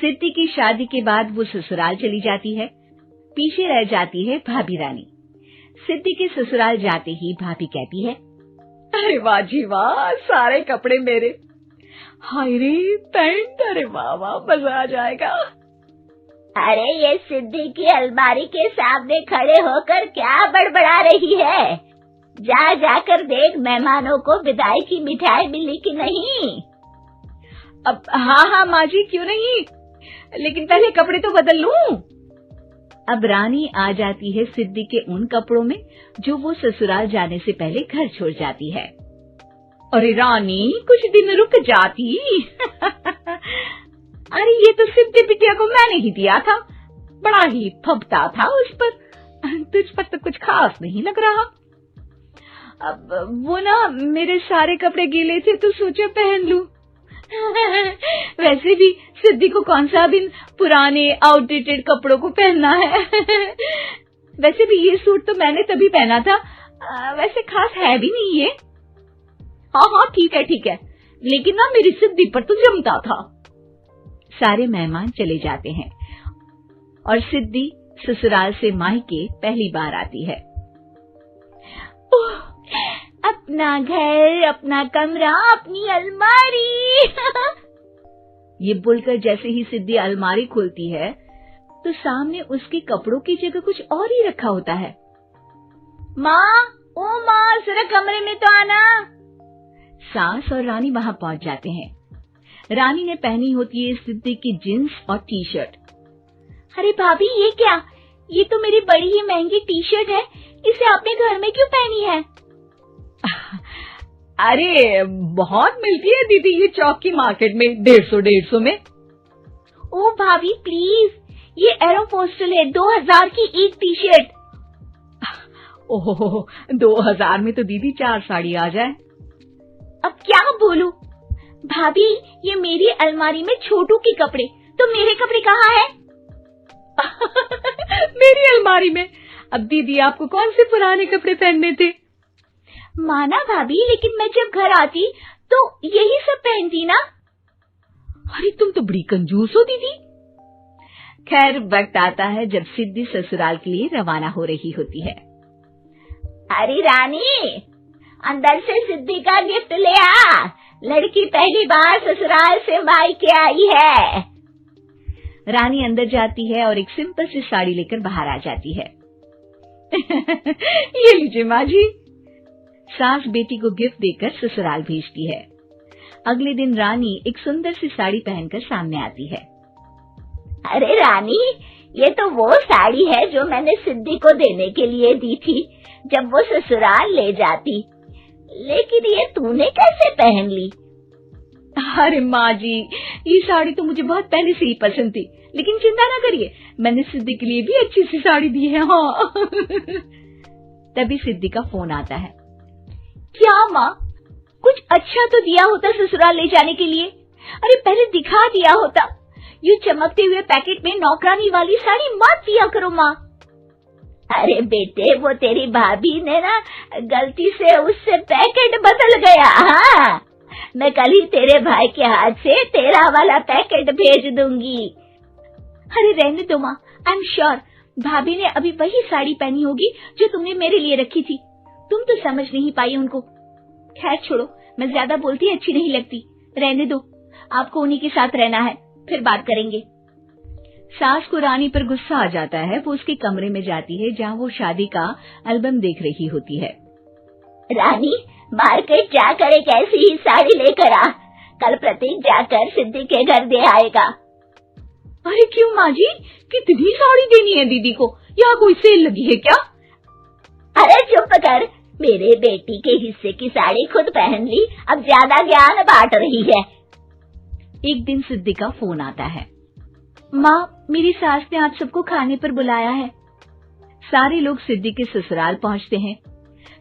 सिद्धि की शादी के बाद वो ससुराल चली जाती है। पीछे रह जाती है भाभी रानी। सिद्धि के ससुराल जाते ही भाभी कहती है, अरे वाह जी वाह, सारे कपड़े मेरे। हाय रे पैंट, अरे वाह वाह, मजा आ जाएगा। अरे ये सिद्धि की अलमारी के सामने खड़े होकर क्या बड़बड़ा रही है? जा जाकर देख मेहमानों को विदाई की मिठाई मिली कि नहीं। अब हाँ माँ जी, क्यों नहीं, लेकिन पहले कपड़े तो बदल लूं। अब रानी आ जाती है सिद्धि के उन कपड़ों में जो वो ससुराल जाने से पहले घर छोड़ जाती है। अरे रानी, कुछ दिन रुक जाती। अरे ये तो सिद्धि बिटिया को मैंने ही दिया था, बड़ा ही फबता था उस पर, तुझ पर तो कुछ खास नहीं लग रहा। अब वो ना मेरे सारे कपड़े गीले थे तो सोचा पहन लूं। वैसे भी सिद्धि को कौन सा दिन पुराने आउटडेटेड कपड़ों को पहनना है। वैसे भी ये सूट तो मैंने तभी पहना था, वैसे खास है भी नहीं ये। हाँ ठीक है, लेकिन ना मेरी सिद्धि पर तो जमता था। सारे मेहमान चले जाते हैं और सिद्धि ससुराल से मायके पहली बार आती है। अपना घर, अपना कमरा, अपनी अलमारी। ये बोलकर जैसे ही सिद्धि अलमारी खोलती है तो सामने उसके कपड़ों की जगह कुछ और ही रखा होता है। माँ, ओ माँ, जरा कमरे में तो आना। सास और रानी वहां पहुंच जाते हैं। रानी ने पहनी होती है सिद्धि की जींस और टी शर्ट। अरे भाभी, ये क्या? ये तो मेरी बड़ी ही महंगी टी शर्ट है, इसे आपने घर में क्यों पहनी है? अरे बहुत मिलती है दीदी ये चौक की मार्केट में, 150 में। ओ भाभी प्लीज, ये एरोपोस्टल है, 2000 की एक टी शर्ट। ओहो, 2000 में तो दीदी 4 साड़ी आ जाए। अब क्या बोलूं? भाभी, ये मेरी अलमारी में छोटू के कपड़े, तो मेरे कपड़े कहाँ हैं? मेरी अलमारी में? अब दीदी आपको कौन से पुराने कपड़े पहनने थे? माना भाभी, लेकिन मैं जब घर आती तो यही सब पहनती ना। अरे तुम तो बड़ी कंजूस हो दीदी। खैर, वक्त आता है जब सिद्धि ससुराल के लिए रवाना हो रही होती है। अरे रानी, अंदर से सिद्धि का गिफ्ट ले आ, लड़की पहली बार ससुराल से मायके आई है। रानी अंदर जाती है और एक सिंपल सी साड़ी लेकर बाहर आ जाती है। ये लीजिए माँ जी। सास बेटी को गिफ्ट देकर ससुराल भेजती है। अगले दिन रानी एक सुंदर सी साड़ी पहनकर सामने आती है। अरे रानी, ये तो वो साड़ी है जो मैंने सिद्धि को देने के लिए दी थी जब वो ससुराल ले जाती, लेकिन ये तूने कैसे पहन ली? अरे माँ जी, ये साड़ी तो मुझे बहुत पहले से ही पसंद थी, लेकिन चिंता ना करिए, मैंने सिद्धि के लिए भी अच्छी सी साड़ी दी है। हाँ। तभी सिद्धि का फोन आता है। क्या माँ, कुछ अच्छा तो दिया होता ससुराल ले जाने के लिए। अरे पहले दिखा दिया होता। ये चमकते हुए पैकेट में नौकरानी वाली साड़ी मत दिया करो माँ। अरे बेटे, वो तेरी भाभी ने ना गलती से उससे पैकेट बदल गया। हाँ, मैं कल ही तेरे भाई के हाथ से तेरा वाला पैकेट भेज दूंगी। अरे रहने दो माँ, आई एम श्योर भाभी ने अभी वही साड़ी पहनी होगी जो तुमने मेरे लिए रखी थी। तुम तो समझ नहीं पाई उनको। खैर छोड़ो, मैं ज्यादा बोलती अच्छी नहीं लगती, रहने दो, आपको उन्हीं के साथ रहना है, फिर बात करेंगे। सास को रानी पर गुस्सा आ जाता है। वो उसके कमरे में जाती है जहाँ वो शादी का एल्बम देख रही होती है। रानी, मार्केट जाकर एक ऐसी ही साड़ी लेकर आ, कल प्रतीक जाकर सिद्धि के घर दे आएगा। अरे क्यों माँ जी, कितनी साड़ी देनी है दीदी को? यहाँ कोई सेल लगी है क्या? अरे चुप कर, मेरे बेटी के हिस्से की साड़ी खुद पहन ली, अब ज्यादा ज्ञान बांट रही है। एक दिन सिद्धि का फोन आता है। माँ, मेरी सास ने आप सबको खाने पर बुलाया है। सारे लोग सिद्धि के ससुराल पहुँचते हैं।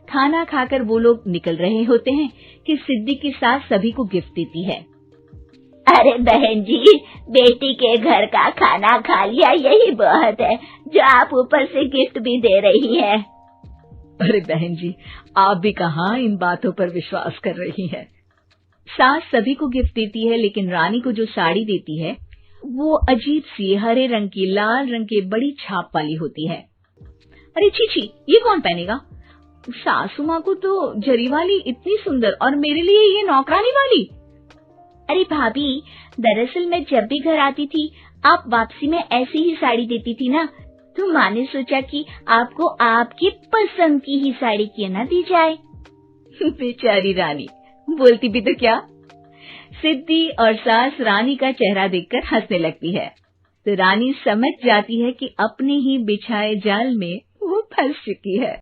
खाना खाकर वो लोग निकल रहे होते हैं कि सिद्धि की सास सभी को गिफ्ट देती है। अरे बहन जी, बेटी के घर का खाना खा लिया, यही बहुत है जो आप ऊपर से गिफ्ट भी दे रही है। अरे बहन जी, आप भी कहाँ इन बातों पर विश्वास कर रही हैं। सास सभी को गिफ्ट देती है, लेकिन रानी को जो साड़ी देती है वो अजीब सी हरे रंग की लाल रंग के बड़ी छाप वाली होती है। अरे छी, ये कौन पहनेगा? सासू माँ को तो जरी वाली इतनी सुंदर और मेरे लिए ये नौकरानी वाली। अरे भाभी, दरअसल मैं जब भी घर आती थी आप वापसी में ऐसी ही साड़ी देती थी ना, तो माँ ने सोचा कि आपको आपकी पसंद की ही साड़ी क्यों ना दी जाए। बेचारी रानी, बोलती भी तो क्या। सिद्धि और सास रानी का चेहरा देखकर हंसने लगती है, तो रानी समझ जाती है कि अपने ही बिछाए जाल में वो फंस चुकी है।